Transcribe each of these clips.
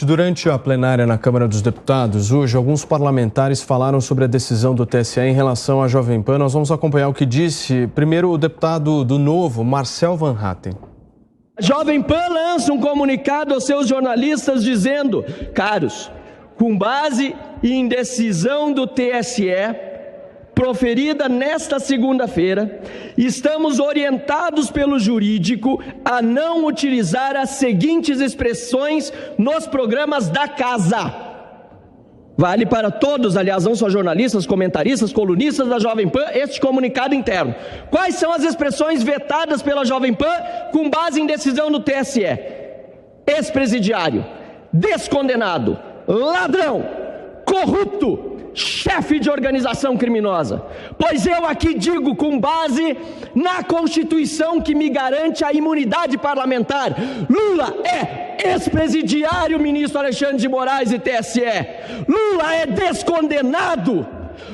Durante a plenária na Câmara dos Deputados, hoje, alguns parlamentares falaram sobre a decisão do TSE em relação à Jovem Pan. Nós vamos acompanhar o que disse, primeiro, o deputado do Novo, Marcel Van Hatten. A Jovem Pan lança um comunicado aos seus jornalistas dizendo: caros, com base em decisão do TSE, proferida nesta segunda-feira, estamos orientados pelo jurídico a não utilizar as seguintes expressões nos programas da casa. Vale para todos, aliás, não só jornalistas, comentaristas, colunistas da Jovem Pan, este comunicado interno. Quais são as expressões vetadas pela Jovem Pan com base em decisão do TSE? Ex-presidiário, descondenado, ladrão, corrupto, chefe de organização criminosa. Pois eu aqui digo, com base na Constituição que me garante a imunidade parlamentar, Lula é ex-presidiário, ministro Alexandre de Moraes e TSE. Lula é descondenado.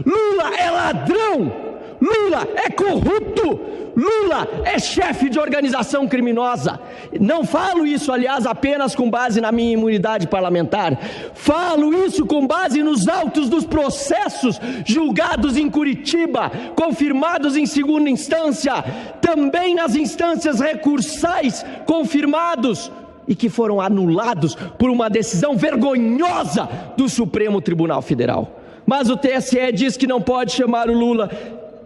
Lula é ladrão. Lula é corrupto. Lula é chefe de organização criminosa. Não falo isso, aliás, apenas com base na minha imunidade parlamentar. Falo isso com base nos autos dos processos julgados em Curitiba, confirmados em segunda instância, também nas instâncias recursais confirmados e que foram anulados por uma decisão vergonhosa do Supremo Tribunal Federal. Mas o TSE diz que não pode chamar o Lula,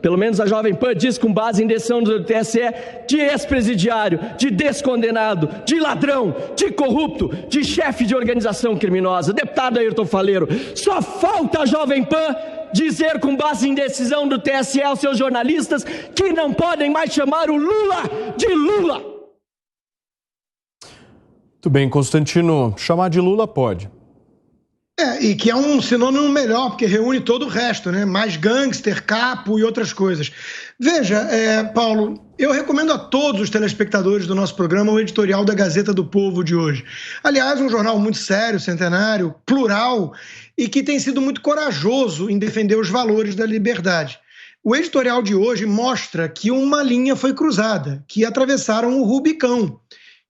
pelo menos a Jovem Pan diz, com base em decisão do TSE, de ex-presidiário, de descondenado, de ladrão, de corrupto, de chefe de organização criminosa. Deputado Ayrton Faleiro, só falta a Jovem Pan dizer, com base em decisão do TSE aos seus jornalistas, que não podem mais chamar o Lula de Lula. Muito bem, Constantino, chamar de Lula pode. E que é um sinônimo melhor, porque reúne todo o resto, né? Mais gangster, capo e outras coisas. Veja, Paulo, eu recomendo a todos os telespectadores do nosso programa o editorial da Gazeta do Povo de hoje. Aliás, um jornal muito sério, centenário, plural e que tem sido muito corajoso em defender os valores da liberdade. O editorial de hoje mostra que uma linha foi cruzada, que atravessaram o Rubicão,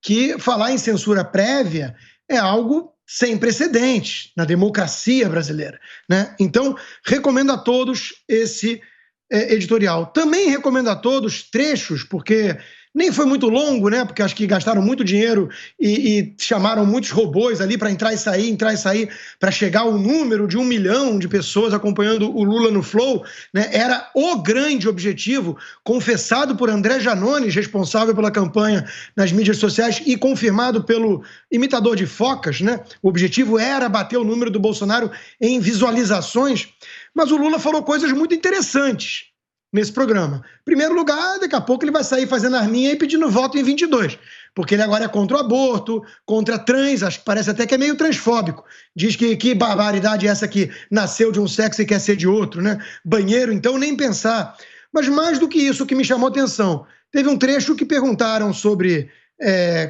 que falar em censura prévia é algo sem precedentes na democracia brasileira, né? Então, recomendo a todos esse editorial. Também recomendo a todos trechos, porque nem foi muito longo, né? Porque acho que gastaram muito dinheiro e chamaram muitos robôs ali para entrar e sair, para chegar ao número de 1 milhão de pessoas acompanhando o Lula no Flow, né? Era o grande objetivo, confessado por André Janones, responsável pela campanha nas mídias sociais e confirmado pelo imitador de focas, né? O objetivo era bater o número do Bolsonaro em visualizações, mas o Lula falou coisas muito interessantes nesse programa. Em primeiro lugar, daqui a pouco ele vai sair fazendo arminha e pedindo voto em 22, porque ele agora é contra o aborto, contra trans, acho que parece até que é meio transfóbico. Diz que barbaridade é essa que nasceu de um sexo e quer ser de outro, né? Banheiro, então, nem pensar. Mas mais do que isso, o que me chamou a atenção, teve um trecho que perguntaram sobre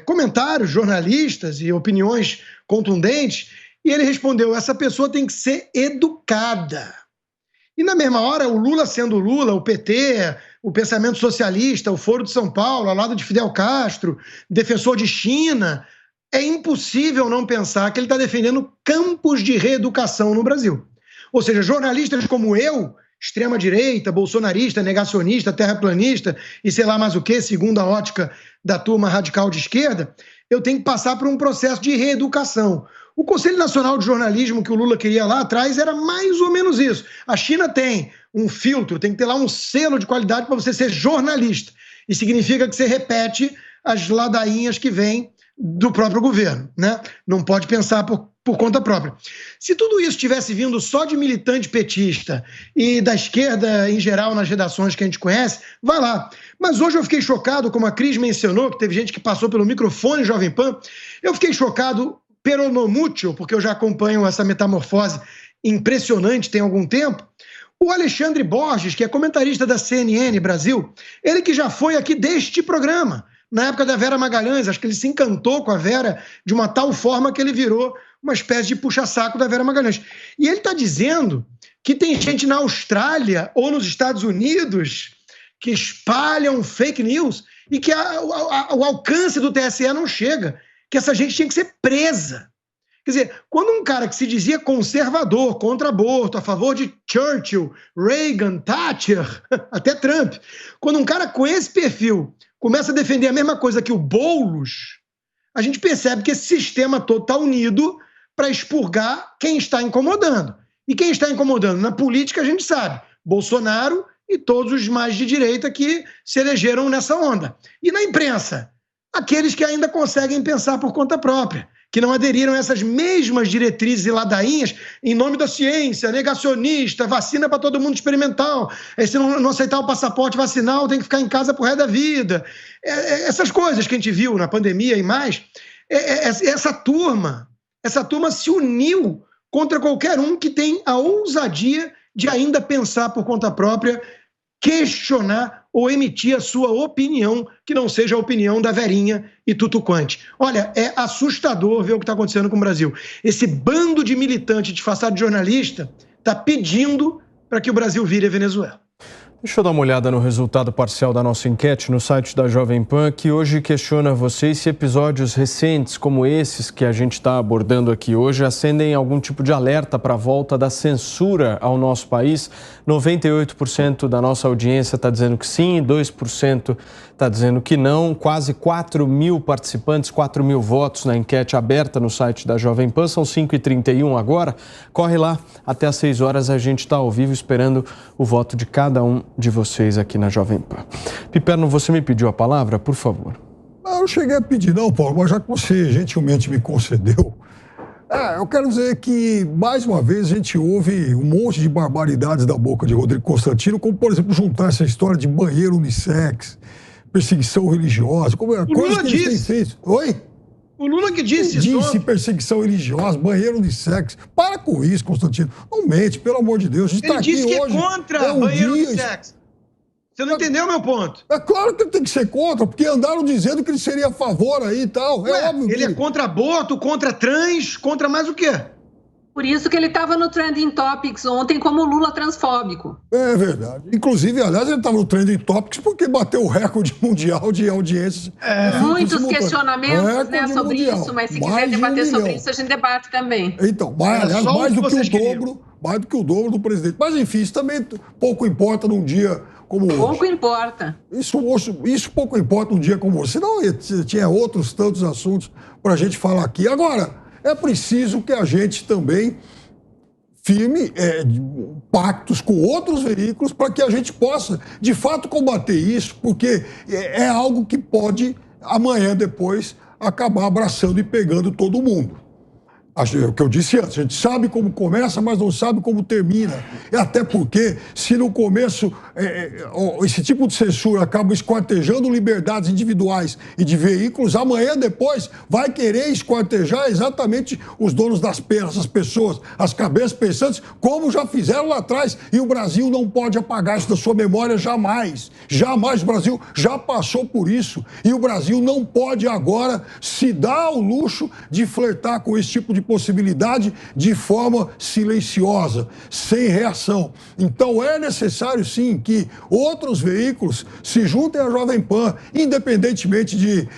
comentários, jornalistas e opiniões contundentes, e ele respondeu: essa pessoa tem que ser educada. E na mesma hora, o Lula sendo Lula, o PT, o pensamento socialista, o Foro de São Paulo, ao lado de Fidel Castro, defensor de China, é impossível não pensar que ele está defendendo campos de reeducação no Brasil. Ou seja, jornalistas como eu, extrema-direita, bolsonarista, negacionista, terraplanista e sei lá mais o que, segundo a ótica da turma radical de esquerda, eu tenho que passar por um processo de reeducação. O Conselho Nacional de Jornalismo que o Lula queria lá atrás era mais ou menos isso. A China tem um filtro, tem que ter lá um selo de qualidade para você ser jornalista. E significa que você repete as ladainhas que vêm do próprio governo, né? Não pode pensar por conta própria. Se tudo isso tivesse vindo só de militante petista e da esquerda em geral nas redações que a gente conhece, vai lá. Mas hoje eu fiquei chocado, como a Cris mencionou, que teve gente que passou pelo microfone Jovem Pan, eu fiquei chocado peronomútil, porque eu já acompanho essa metamorfose impressionante tem algum tempo. O Alexandre Borges, que é comentarista da CNN Brasil, ele que já foi aqui deste programa, na época da Vera Magalhães, acho que ele se encantou com a Vera de uma tal forma que ele virou uma espécie de puxa-saco da Vera Magalhães. E ele está dizendo que tem gente na Austrália ou nos Estados Unidos que espalham fake news e que o alcance do TSE não chega, que essa gente tinha que ser presa. Quer dizer, quando um cara que se dizia conservador, contra aborto, a favor de Churchill, Reagan, Thatcher, até Trump, quando um cara com esse perfil começa a defender a mesma coisa que o Boulos, a gente percebe que esse sistema todo está unido para expurgar quem está incomodando. E quem está incomodando? Na política, a gente sabe, Bolsonaro e todos os mais de direita que se elegeram nessa onda. E na imprensa? Aqueles que ainda conseguem pensar por conta própria, que não aderiram a essas mesmas diretrizes e ladainhas em nome da ciência, negacionista, vacina para todo mundo experimental, se não aceitar o passaporte vacinal tem que ficar em casa pro resto da vida. Essas coisas que a gente viu na pandemia e mais, essa turma se uniu contra qualquer um que tem a ousadia de ainda pensar por conta própria, questionar ou emitir a sua opinião, que não seja a opinião da Verinha e Tutuquante. Olha, é assustador ver o que está acontecendo com o Brasil. Esse bando de militante disfarçado de jornalista está pedindo para que o Brasil vire a Venezuela. Deixa eu dar uma olhada no resultado parcial da nossa enquete no site da Jovem Pan, que hoje questiona vocês se episódios recentes como esses que a gente está abordando aqui hoje acendem algum tipo de alerta para a volta da censura ao nosso país. 98% da nossa audiência está dizendo que sim, 2% está dizendo que não. Quase 4 mil participantes, 4 mil votos na enquete aberta no site da Jovem Pan. São 5h31 agora. Corre lá, até às 6 horas a gente está ao vivo esperando o voto de cada um de vocês aqui na Jovem Pan. Piperno, você me pediu a palavra, por favor. Eu não cheguei a pedir não, Paulo, mas já que você gentilmente me concedeu, eu quero dizer que, mais uma vez, a gente ouve um monte de barbaridades da boca de Rodrigo Constantino, como, por exemplo, juntar essa história de banheiro unissex, perseguição religiosa, como é, coisa que eles têm feito. Oi? O Lula que disse isso. Disse perseguição religiosa, banheiro unissex. Para com isso, Constantino. Não mente, pelo amor de Deus. A gente ele tá aqui disse que hoje, é contra banheiro unissex. Você não entendeu meu ponto? É claro que ele tem que ser contra, porque andaram dizendo que ele seria a favor aí e tal. Ué, óbvio ele que... é contra aborto, contra trans, contra mais o quê? Por isso que ele estava no Trending Topics ontem como Lula transfóbico. É verdade. Inclusive, aliás, ele estava no Trending Topics porque bateu o recorde mundial de audiências. Muitos questionamentos sobre isso, mas se quiser debater sobre isso, a gente debate também. Então, aliás, mais do que o dobro do presidente. Mas, enfim, isso também pouco importa num dia como hoje. Pouco importa. Isso pouco importa num dia como hoje. Senão tinha outros tantos assuntos para a gente falar aqui. Agora, é preciso que a gente também firme pactos com outros veículos para que a gente possa, de fato, combater isso, porque é algo que pode, amanhã, depois, acabar abraçando e pegando todo mundo. O que eu disse antes, a gente sabe como começa, mas não sabe como termina. E até porque, se no começo esse tipo de censura acaba esquartejando liberdades individuais e de veículos, amanhã depois vai querer esquartejar exatamente os donos das penas, as pessoas, as cabeças pensantes, como já fizeram lá atrás. E o Brasil não pode apagar isso da sua memória jamais. Jamais. O Brasil já passou por isso. E o Brasil não pode agora se dar ao luxo de flertar com esse tipo de possibilidade de forma silenciosa, sem reação. Então é necessário, sim, que outros veículos se juntem à Jovem Pan, independentemente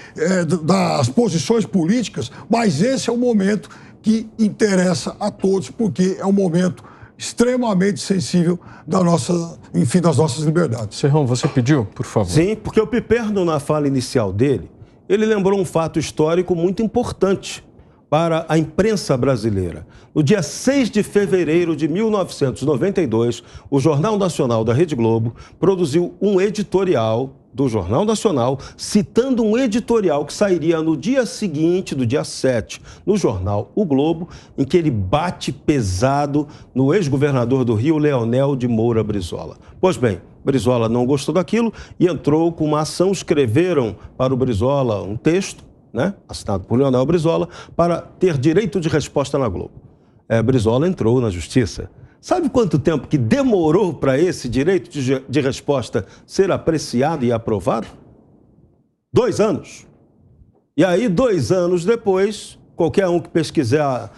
das posições políticas, mas esse é o momento que interessa a todos, porque é um momento extremamente sensível das nossas liberdades. Serrão, você pediu, por favor? Sim, porque o Piperno, na fala inicial dele, ele lembrou um fato histórico muito importante para a imprensa brasileira. No dia 6 de fevereiro de 1992, o Jornal Nacional da Rede Globo produziu um editorial do Jornal Nacional, citando um editorial que sairia no dia seguinte, do dia 7, no jornal O Globo, em que ele bate pesado no ex-governador do Rio, Leonel de Moura Brizola. Pois bem, Brizola não gostou daquilo e entrou com uma ação, escreveram para o Brizola um texto, assinado por Leonel Brizola, para ter direito de resposta na Globo. Brizola entrou na justiça. Sabe quanto tempo que demorou para esse direito de resposta ser apreciado e aprovado? 2 anos. E aí, 2 anos depois, qualquer um que pesquisar,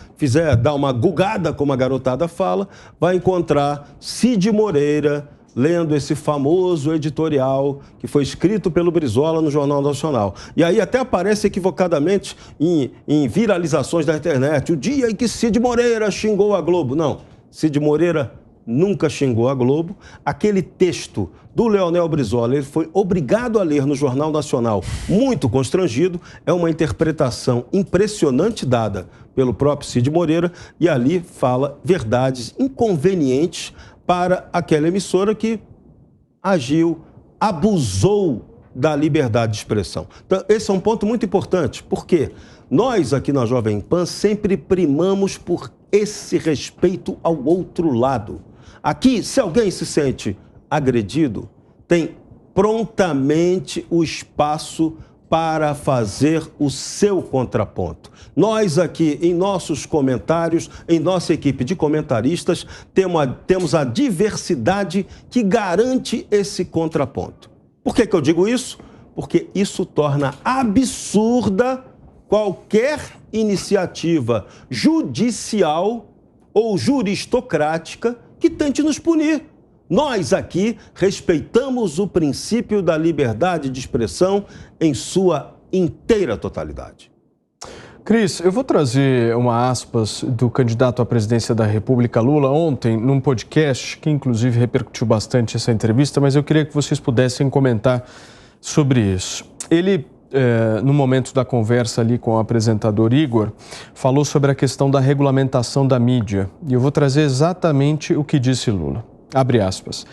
dar uma gugada, como a garotada fala, vai encontrar Cid Moreira lendo esse famoso editorial que foi escrito pelo Brizola no Jornal Nacional. E aí até aparece equivocadamente em viralizações da internet, o dia em que Cid Moreira xingou a Globo. Não, Cid Moreira nunca xingou a Globo. Aquele texto do Leonel Brizola, ele foi obrigado a ler no Jornal Nacional, muito constrangido. É uma interpretação impressionante dada pelo próprio Cid Moreira e ali fala verdades inconvenientes para aquela emissora que agiu, abusou da liberdade de expressão. Então, esse é um ponto muito importante, porque nós aqui na Jovem Pan sempre primamos por esse respeito ao outro lado. Aqui, se alguém se sente agredido, tem prontamente o espaço para fazer o seu contraponto. Nós aqui, em nossos comentários, em nossa equipe de comentaristas, temos a diversidade que garante esse contraponto. Por que eu digo isso? Porque isso torna absurda qualquer iniciativa judicial ou juristocrática que tente nos punir. Nós aqui respeitamos o princípio da liberdade de expressão em sua inteira totalidade. Cris, eu vou trazer uma aspas do candidato à presidência da República, Lula, ontem, num podcast, que inclusive repercutiu bastante essa entrevista, mas eu queria que vocês pudessem comentar sobre isso. Ele, no momento da conversa ali com o apresentador Igor, falou sobre a questão da regulamentação da mídia. E eu vou trazer exatamente o que disse Lula. Abre aspas.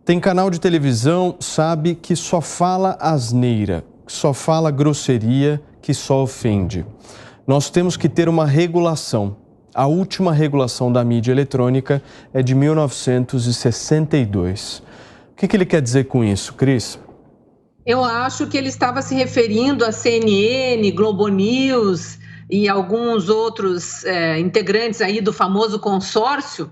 Tem canal de televisão, sabe, que só fala asneira, que só fala grosseria, que só ofende. Nós temos que ter uma regulação. A última regulação da mídia eletrônica é de 1962. O que ele quer dizer com isso, Cris? Eu acho que ele estava se referindo a CNN, Globo News e alguns outros integrantes aí do famoso consórcio,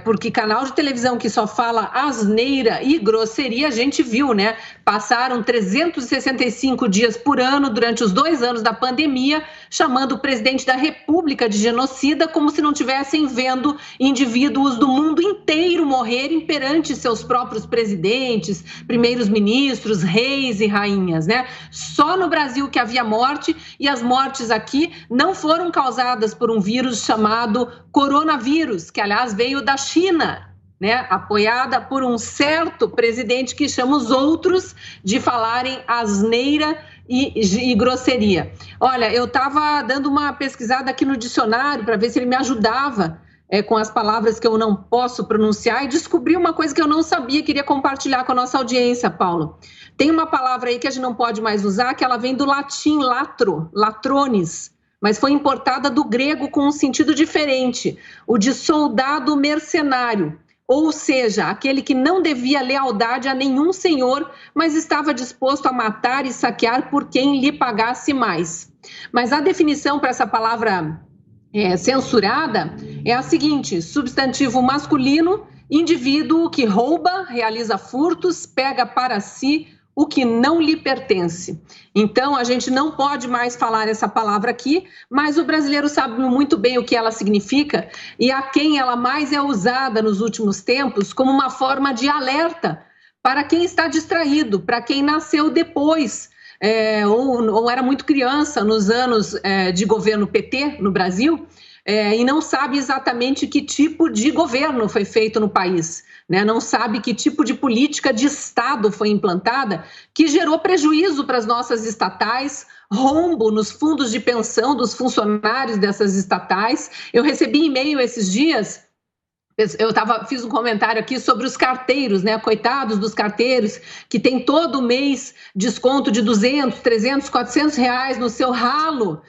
porque canal de televisão que só fala asneira e grosseria, a gente viu, né? Passaram 365 dias por ano durante os 2 anos da pandemia, chamando o presidente da República de genocida, como se não tivessem vendo indivíduos do mundo inteiro morrerem perante seus próprios presidentes, primeiros ministros, reis e rainhas, né? Só no Brasil que havia morte, e as mortes aqui não foram causadas por um vírus chamado coronavírus, que aliás veio da China, né, apoiada por um certo presidente que chama os outros de falarem asneira e grosseria. Olha, eu estava dando uma pesquisada aqui no dicionário para ver se ele me ajudava com as palavras que eu não posso pronunciar e descobri uma coisa que eu não sabia, queria compartilhar com a nossa audiência, Paulo. Tem uma palavra aí que a gente não pode mais usar, que ela vem do latim latro, latrones, mas foi importada do grego com um sentido diferente, o de soldado mercenário, ou seja, aquele que não devia lealdade a nenhum senhor, mas estava disposto a matar e saquear por quem lhe pagasse mais. Mas a definição para essa palavra censurada é a seguinte: substantivo masculino, indivíduo que rouba, realiza furtos, pega para si o que não lhe pertence. Então, a gente não pode mais falar essa palavra aqui, mas o brasileiro sabe muito bem o que ela significa e a quem ela mais é usada nos últimos tempos como uma forma de alerta para quem está distraído, para quem nasceu depois, ou era muito criança nos anos de governo PT no Brasil, e não sabe exatamente que tipo de governo foi feito no país. Não sabe que tipo de política de Estado foi implantada, que gerou prejuízo para as nossas estatais, rombo nos fundos de pensão dos funcionários dessas estatais. Eu recebi e-mail esses dias, fiz um comentário aqui sobre os carteiros, coitados dos carteiros, que tem todo mês desconto de 200, 300, 400 reais no seu ralo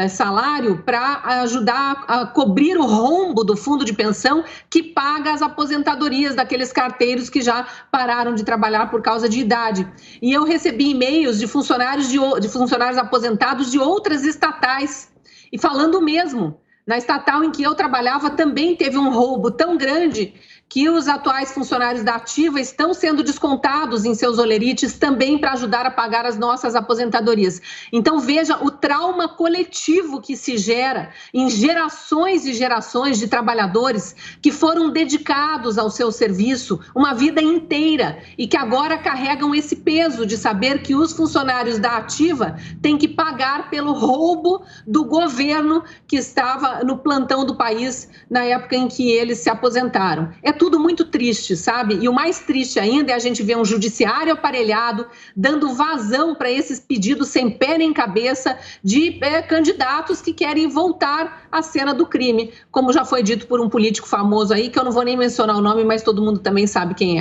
salário para ajudar a cobrir o rombo do fundo de pensão que paga as aposentadorias daqueles carteiros que já pararam de trabalhar por causa de idade. E eu recebi e-mails de funcionários aposentados de outras estatais e falando mesmo, Na estatal em que eu trabalhava também teve um roubo tão grande que os atuais funcionários da Ativa estão sendo descontados em seus olerites também para ajudar a pagar as nossas aposentadorias. Então, veja o trauma coletivo que se gera em gerações e gerações de trabalhadores que foram dedicados ao seu serviço uma vida inteira e que agora carregam esse peso de saber que os funcionários da Ativa têm que pagar pelo roubo do governo que estava no plantão do país na época em que eles se aposentaram. É tudo muito triste, sabe? E o mais triste ainda é a gente ver um judiciário aparelhado dando vazão para esses pedidos sem pé nem cabeça de candidatos que querem voltar à cena do crime, como já foi dito por um político famoso aí, que eu não vou nem mencionar o nome, mas todo mundo também sabe quem é.